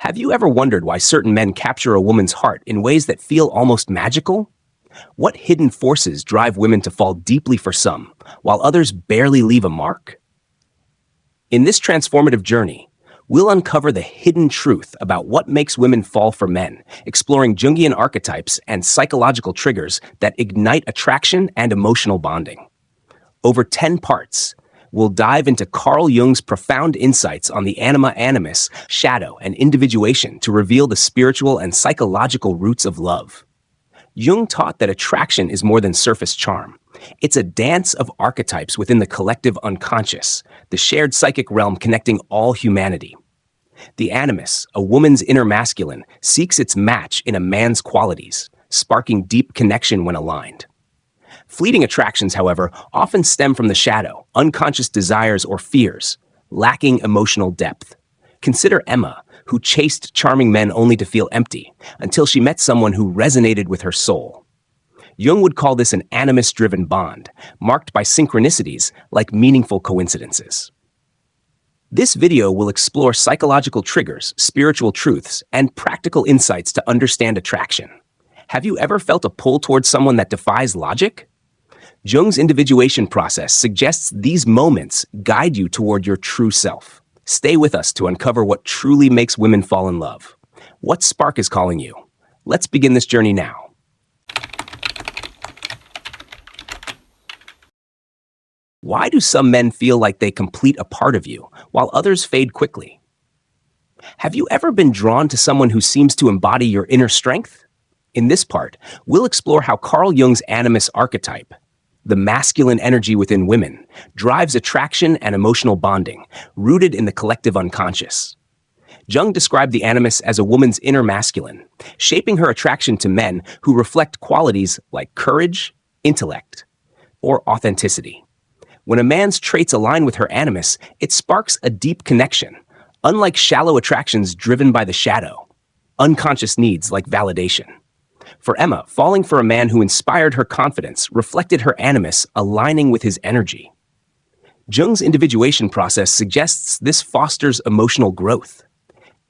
Have you ever wondered why certain men capture a woman's heart in ways that feel almost magical? What hidden forces drive women to fall deeply for some, while others barely leave a mark? In this transformative journey, we'll uncover the hidden truth about what makes women fall for men, exploring Jungian archetypes and psychological triggers that ignite attraction and emotional bonding. Over 10 parts, we'll dive into Carl Jung's profound insights on the anima, animus, shadow, and individuation to reveal the spiritual and psychological roots of love. Jung taught that attraction is more than surface charm. It's a dance of archetypes within the collective unconscious, the shared psychic realm connecting all humanity. The animus, a woman's inner masculine, seeks its match in a man's qualities, sparking deep connection when aligned. Fleeting attractions, however, often stem from the shadow, unconscious desires or fears, lacking emotional depth. Consider Emma, who chased charming men only to feel empty, until she met someone who resonated with her soul. Jung would call this an animus-driven bond, marked by synchronicities like meaningful coincidences. This video will explore psychological triggers, spiritual truths, and practical insights to understand attraction. Have you ever felt a pull towards someone that defies logic? Jung's individuation process suggests these moments guide you toward your true self. Stay with us to uncover what truly makes women fall in love. What spark is calling you? Let's begin this journey now. Why do some men feel like they complete a part of you, while others fade quickly? Have you ever been drawn to someone who seems to embody your inner strength? In this part, we'll explore how Carl Jung's animus archetype, the masculine energy within women, drives attraction and emotional bonding, rooted in the collective unconscious. Jung described the animus as a woman's inner masculine, shaping her attraction to men who reflect qualities like courage, intellect, or authenticity. When a man's traits align with her animus, it sparks a deep connection, unlike shallow attractions driven by the shadow, unconscious needs like validation. For Emma, falling for a man who inspired her confidence reflected her animus aligning with his energy. Jung's individuation process suggests this fosters emotional growth.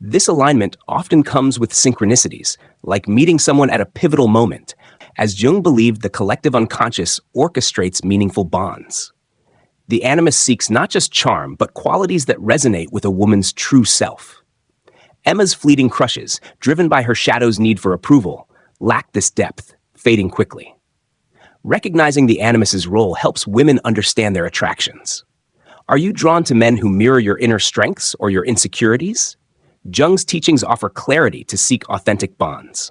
This alignment often comes with synchronicities, like meeting someone at a pivotal moment, as Jung believed the collective unconscious orchestrates meaningful bonds. The animus seeks not just charm, but qualities that resonate with a woman's true self. Emma's fleeting crushes, driven by her shadow's need for approval, lack this depth, fading quickly. Recognizing the animus's role helps women understand their attractions. Are you drawn to men who mirror your inner strengths or your insecurities? Jung's teachings offer clarity to seek authentic bonds.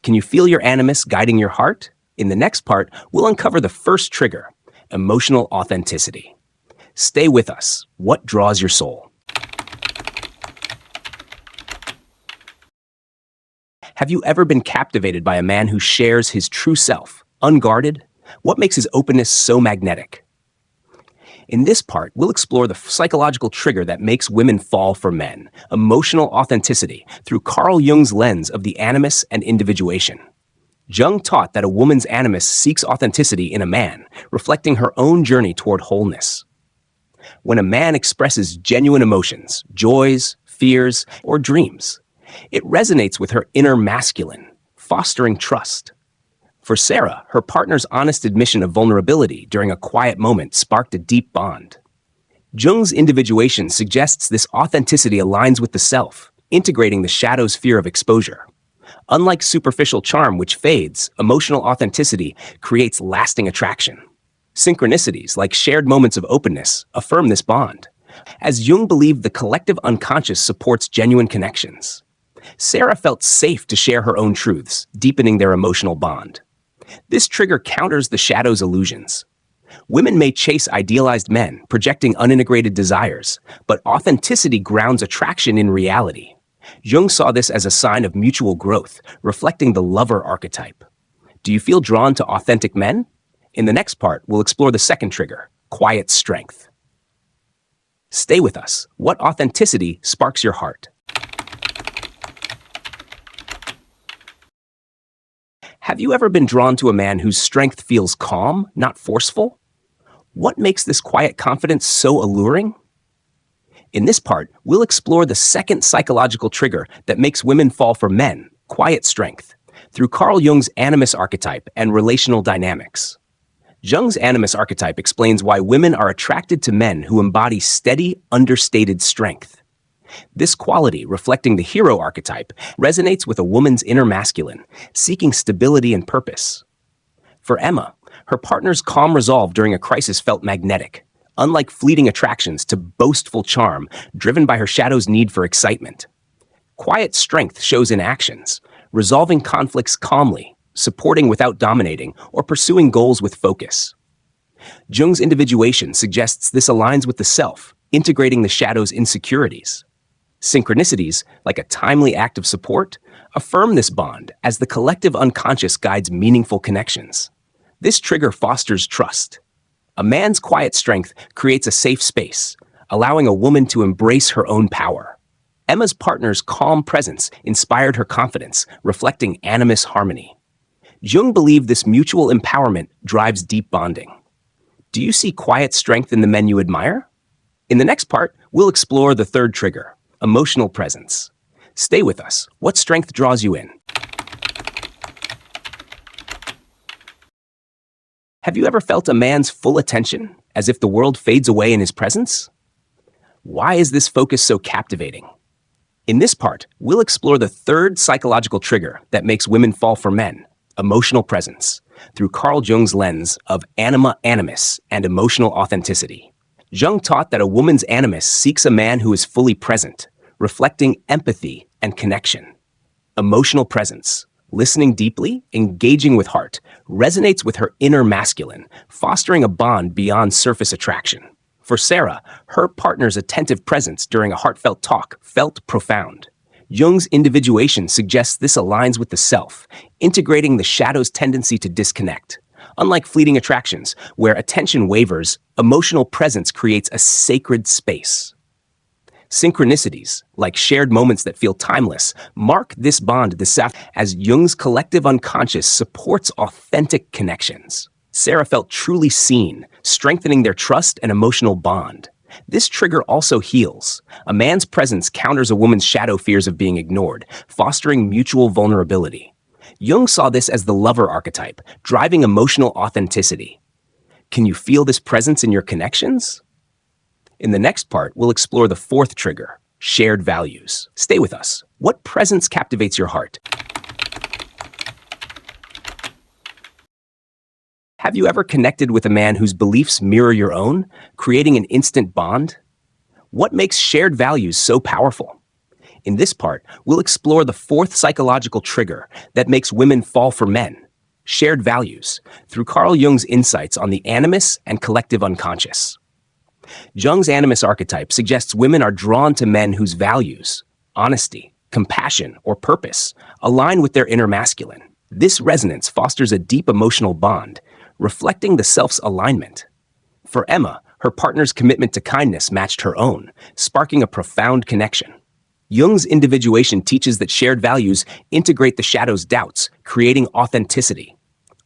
Can you feel your animus guiding your heart? In the next part, we'll uncover the first trigger, emotional authenticity. Stay with us. What draws your soul? Have you ever been captivated by a man who shares his true self, unguarded? What makes his openness so magnetic? In this part, we'll explore the psychological trigger that makes women fall for men, emotional authenticity, through Carl Jung's lens of the animus and individuation. Jung taught that a woman's animus seeks authenticity in a man, reflecting her own journey toward wholeness. When a man expresses genuine emotions, joys, fears, or dreams, it resonates with her inner masculine, fostering trust. For Sarah, her partner's honest admission of vulnerability during a quiet moment sparked a deep bond. Jung's individuation suggests this authenticity aligns with the self, integrating the shadow's fear of exposure. Unlike superficial charm, which fades, emotional authenticity creates lasting attraction. Synchronicities, like shared moments of openness, affirm this bond, as Jung believed the collective unconscious supports genuine connections. Sarah felt safe to share her own truths, deepening their emotional bond. This trigger counters the shadow's illusions. Women may chase idealized men, projecting unintegrated desires, but authenticity grounds attraction in reality. Jung saw this as a sign of mutual growth, reflecting the lover archetype. Do you feel drawn to authentic men? In the next part, we'll explore the second trigger, quiet strength. Stay with us. What authenticity sparks your heart? Have you ever been drawn to a man whose strength feels calm, not forceful? What makes this quiet confidence so alluring? In this part, we'll explore the second psychological trigger that makes women fall for men, quiet strength, through Carl Jung's animus archetype and relational dynamics. Jung's animus archetype explains why women are attracted to men who embody steady, understated strength. This quality, reflecting the hero archetype, resonates with a woman's inner masculine, seeking stability and purpose. For Emma, her partner's calm resolve during a crisis felt magnetic, unlike fleeting attractions to boastful charm driven by her shadow's need for excitement. Quiet strength shows in actions, resolving conflicts calmly, supporting without dominating, or pursuing goals with focus. Jung's individuation suggests this aligns with the self, integrating the shadow's insecurities. Synchronicities, like a timely act of support, affirm this bond as the collective unconscious guides meaningful connections. This trigger fosters trust. A man's quiet strength creates a safe space, allowing a woman to embrace her own power. Emma's partner's calm presence inspired her confidence, reflecting animus harmony. Jung believed this mutual empowerment drives deep bonding. Do you see quiet strength in the men you admire? In the next part, we'll explore the third trigger, emotional presence. Stay with us. What strength draws you in? Have you ever felt a man's full attention, as if the world fades away in his presence? Why is this focus so captivating? In this part, we'll explore the third psychological trigger that makes women fall for men, emotional presence, through Carl Jung's lens of anima, animus, and emotional authenticity. Jung taught that a woman's animus seeks a man who is fully present, reflecting empathy and connection. Emotional presence, listening deeply, engaging with heart, resonates with her inner masculine, fostering a bond beyond surface attraction. For Sarah, her partner's attentive presence during a heartfelt talk felt profound. Jung's individuation suggests this aligns with the self, integrating the shadow's tendency to disconnect. Unlike fleeting attractions, where attention wavers, emotional presence creates a sacred space. Synchronicities, like shared moments that feel timeless, mark this bond this afternoon as Jung's collective unconscious supports authentic connections. Sarah felt truly seen, strengthening their trust and emotional bond. This trigger also heals. A man's presence counters a woman's shadow fears of being ignored, fostering mutual vulnerability. Jung saw this as the lover archetype, driving emotional authenticity. Can you feel this presence in your connections? In the next part, we'll explore the fourth trigger, shared values. Stay with us. What presence captivates your heart? Have you ever connected with a man whose beliefs mirror your own, creating an instant bond? What makes shared values so powerful? In this part, we'll explore the fourth psychological trigger that makes women fall for men, shared values, through Carl Jung's insights on the animus and collective unconscious. Jung's animus archetype suggests women are drawn to men whose values, honesty, compassion, or purpose align with their inner masculine. This resonance fosters a deep emotional bond, reflecting the self's alignment. For Emma, her partner's commitment to kindness matched her own, sparking a profound connection. Jung's individuation teaches that shared values integrate the shadow's doubts, creating authenticity.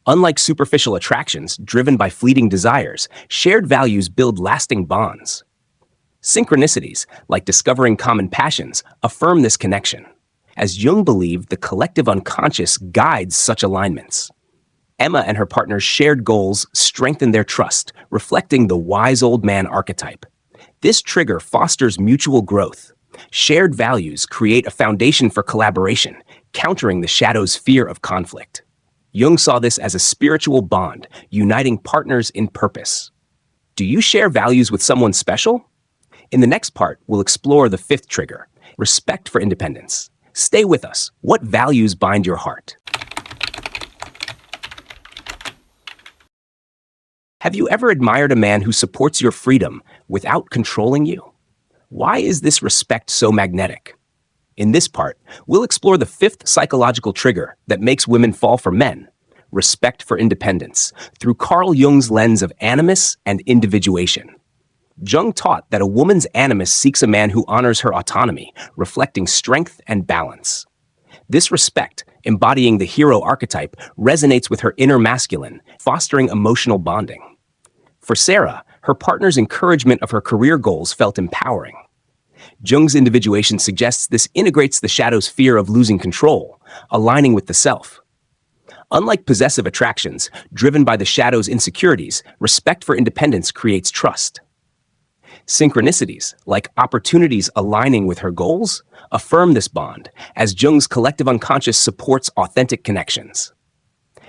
Unlike superficial attractions driven by fleeting desires, shared values build lasting bonds. Synchronicities, like discovering common passions, affirm this connection, as Jung believed the collective unconscious guides such alignments. Emma and her partner's shared goals strengthen their trust, reflecting the wise old man archetype. This trigger fosters mutual growth. Shared values create a foundation for collaboration, countering the shadow's fear of conflict. Jung saw this as a spiritual bond, uniting partners in purpose. Do you share values with someone special? In the next part, we'll explore the fifth trigger, respect for independence. Stay with us. What values bind your heart? Have you ever admired a man who supports your freedom without controlling you? Why is this respect so magnetic? In this part, we'll explore the fifth psychological trigger that makes women fall for men, respect for independence, through Carl Jung's lens of animus and individuation. Jung taught that a woman's animus seeks a man who honors her autonomy, reflecting strength and balance. This respect, embodying the hero archetype, resonates with her inner masculine, fostering emotional bonding. For Sarah, her partner's encouragement of her career goals felt empowering. Jung's individuation suggests this integrates the shadow's fear of losing control, aligning with the self. Unlike possessive attractions, driven by the shadow's insecurities, respect for independence creates trust. Synchronicities, like opportunities aligning with her goals, affirm this bond, as Jung's collective unconscious supports authentic connections.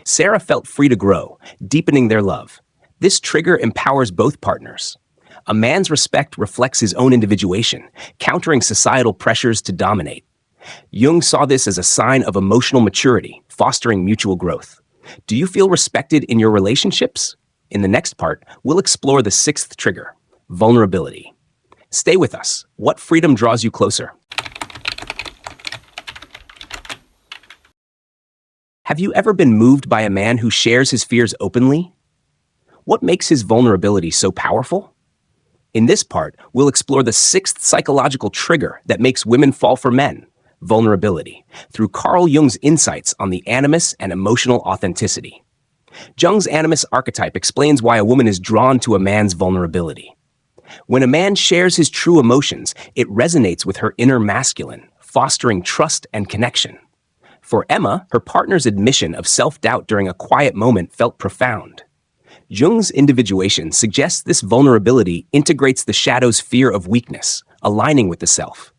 Sarah felt free to grow, deepening their love. This trigger empowers both partners. A man's respect reflects his own individuation, countering societal pressures to dominate. Jung saw this as a sign of emotional maturity, fostering mutual growth. Do you feel respected in your relationships? In the next part, we'll explore the sixth trigger, vulnerability. Stay with us. What freedom draws you closer? Have you ever been moved by a man who shares his fears openly? What makes his vulnerability so powerful? In this part, we'll explore the sixth psychological trigger that makes women fall for men, vulnerability, through Carl Jung's insights on the animus and emotional authenticity. Jung's animus archetype explains why a woman is drawn to a man's vulnerability. When a man shares his true emotions, it resonates with her inner masculine, fostering trust and connection. For Emma, her partner's admission of self-doubt during a quiet moment felt profound. Jung's individuation suggests this vulnerability integrates the shadow's fear of weakness, aligning with the self.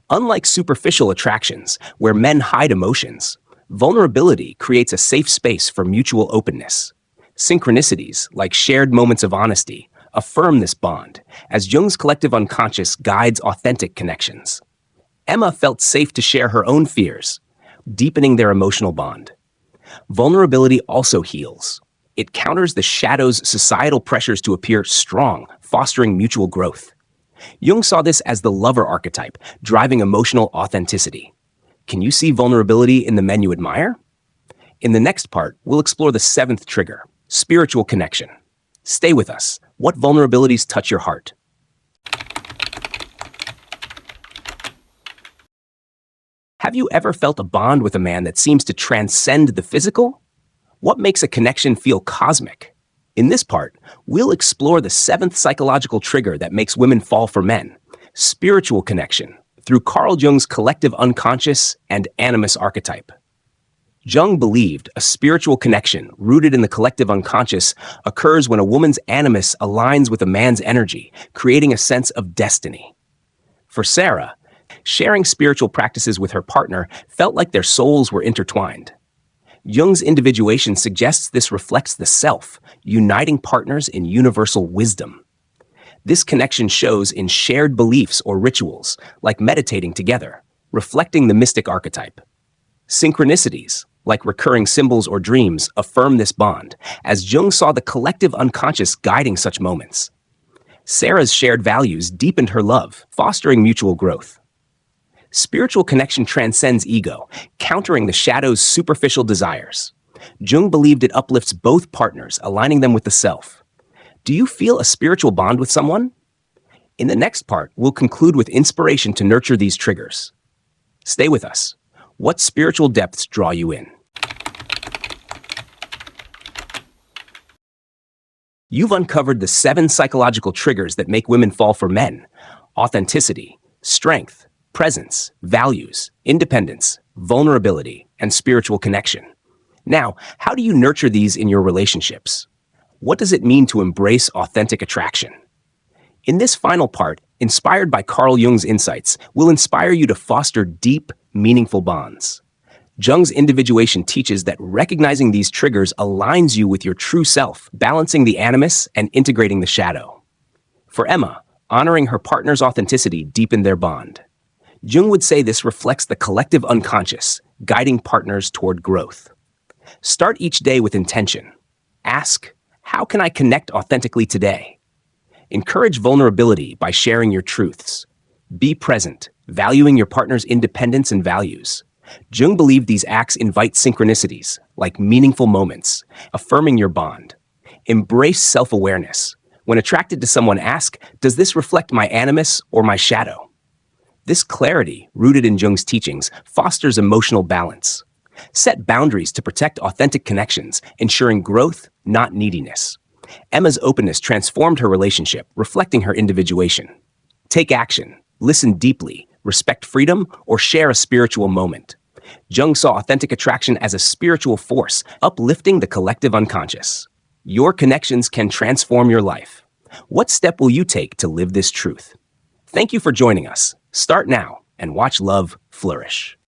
Unlike superficial attractions, where men hide emotions, vulnerability creates a safe space for mutual openness. Synchronicities, like shared moments of honesty, affirm this bond, as Jung's collective unconscious guides authentic connections. Emma felt safe to share her own fears, deepening their emotional bond. Vulnerability also heals. It counters the shadow's societal pressures to appear strong, fostering mutual growth. Jung saw this as the lover archetype, driving emotional authenticity. Can you see vulnerability in the men you admire? In the next part, we'll explore the seventh trigger, spiritual connection. Stay with us. What vulnerabilities touch your heart? Have you ever felt a bond with a man that seems to transcend the physical? What makes a connection feel cosmic? In this part, we'll explore the seventh psychological trigger that makes women fall for men, spiritual connection, through Carl Jung's collective unconscious and animus archetype. Jung believed a spiritual connection rooted in the collective unconscious occurs when a woman's animus aligns with a man's energy, creating a sense of destiny. For Sarah, sharing spiritual practices with her partner felt like their souls were intertwined. Jung's individuation suggests this reflects the self, uniting partners in universal wisdom. This connection shows in shared beliefs or rituals, like meditating together, reflecting the mystic archetype. Synchronicities, like recurring symbols or dreams, affirm this bond, as Jung saw the collective unconscious guiding such moments. Sarah's shared values deepened her love, fostering mutual growth. Spiritual connection transcends ego, countering the shadow's superficial desires. Jung believed it uplifts both partners, aligning them with the self. Do you feel a spiritual bond with someone? In the next part, we'll conclude with inspiration to nurture these triggers. Stay with us. What spiritual depths draw you in? You've uncovered the 7 psychological triggers that make women fall for men: authenticity, strength, presence, values, independence, vulnerability, and spiritual connection. Now, how do you nurture these in your relationships? What does it mean to embrace authentic attraction? In this final part, inspired by Carl Jung's insights, we'll inspire you to foster deep, meaningful bonds. Jung's individuation teaches that recognizing these triggers aligns you with your true self, balancing the animus and integrating the shadow. For Emma, honoring her partner's authenticity deepened their bond. Jung would say this reflects the collective unconscious, guiding partners toward growth. Start each day with intention. Ask, how can I connect authentically today? Encourage vulnerability by sharing your truths. Be present, valuing your partner's independence and values. Jung believed these acts invite synchronicities, like meaningful moments, affirming your bond. Embrace self-awareness. When attracted to someone, ask, does this reflect my animus or my shadow? This clarity, rooted in Jung's teachings, fosters emotional balance. Set boundaries to protect authentic connections, ensuring growth, not neediness. Emma's openness transformed her relationship, reflecting her individuation. Take action. listen deeply, respect freedom, or share a spiritual moment. Jung saw authentic attraction as a spiritual force, uplifting the collective unconscious. Your connections can transform your life. What step will you take to live this truth? Thank you for joining us. Start now and watch love flourish.